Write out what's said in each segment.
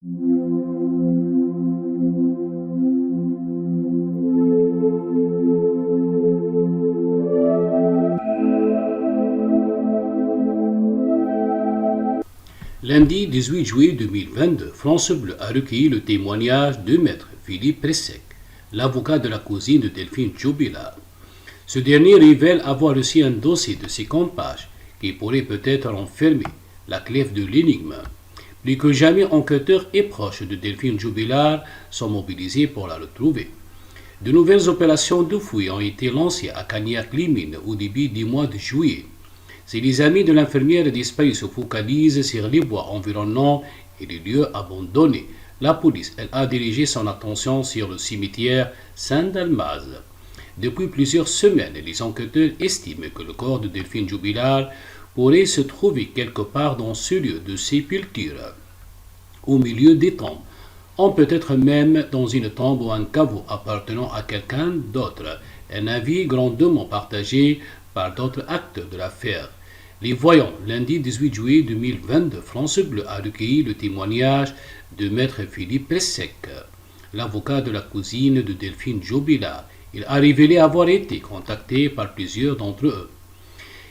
Lundi 18 juillet 2022, France Bleu a recueilli le témoignage de maître Philippe Pressec, l'avocat de la cousine de Delphine Jubilard. Ce dernier révèle avoir reçu un dossier de 50 pages qui pourrait peut-être renfermer la clef de l'énigme. Plus que jamais, enquêteurs et proches de Delphine Jubilard sont mobilisés pour la retrouver. De nouvelles opérations de fouilles ont été lancées à Cagnac-Limine au début du mois de juillet. Si les amis de l'infirmière disparue se focalisent sur les bois environnants et les lieux abandonnés, la police a dirigé son attention sur le cimetière Saint-Dalmaz. Depuis plusieurs semaines, les enquêteurs estiment que le corps de Delphine Jubilard pourrait se trouver quelque part dans ce lieu de sépulture, au milieu des tombes, ou peut-être même dans une tombe ou un caveau appartenant à quelqu'un d'autre, un avis grandement partagé par d'autres acteurs de l'affaire. Les voyants, lundi 18 juillet 2022, France Bleu a recueilli le témoignage de maître Philippe Pressec, l'avocat de la cousine de Delphine Jubilard. Il a révélé avoir été contacté par plusieurs d'entre eux.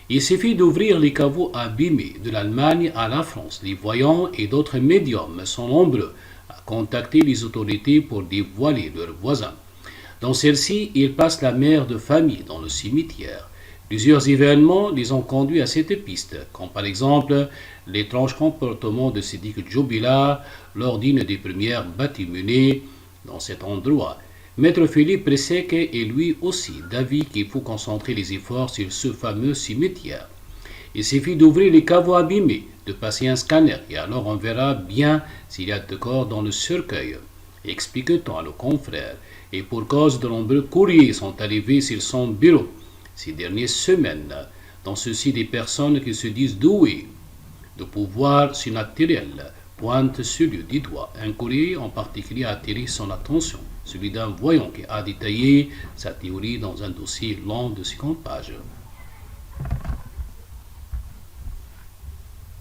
Il suffit d'ouvrir les caveaux abîmés de l'Allemagne à la France. Les voyants et d'autres médiums sont nombreux à contacter les autorités pour dévoiler leurs voisins. Dans celle-ci, ils passent la mère de famille dans le cimetière. Plusieurs événements les ont conduits à cette piste, comme par exemple l'étrange comportement de Siddiq Jubilard lors d'une des premières baptises dans cet endroit. Maître Philippe Pressec est lui aussi d'avis qu'il faut concentrer les efforts sur ce fameux cimetière. Il suffit d'ouvrir les caveaux abîmés, de passer un scanner et alors on verra bien s'il y a de corps dans le cercueil, explique-t-on à nos confrères. Et pour cause, de nombreux courriers sont arrivés sur son bureau ces dernières semaines, dans ceci des personnes qui se disent douées de pouvoir surnaturel pointent ce lieu du doigt. Un courrier en particulier a attiré son attention, celui d'un voyant qui a détaillé sa théorie dans un dossier long de 50 pages.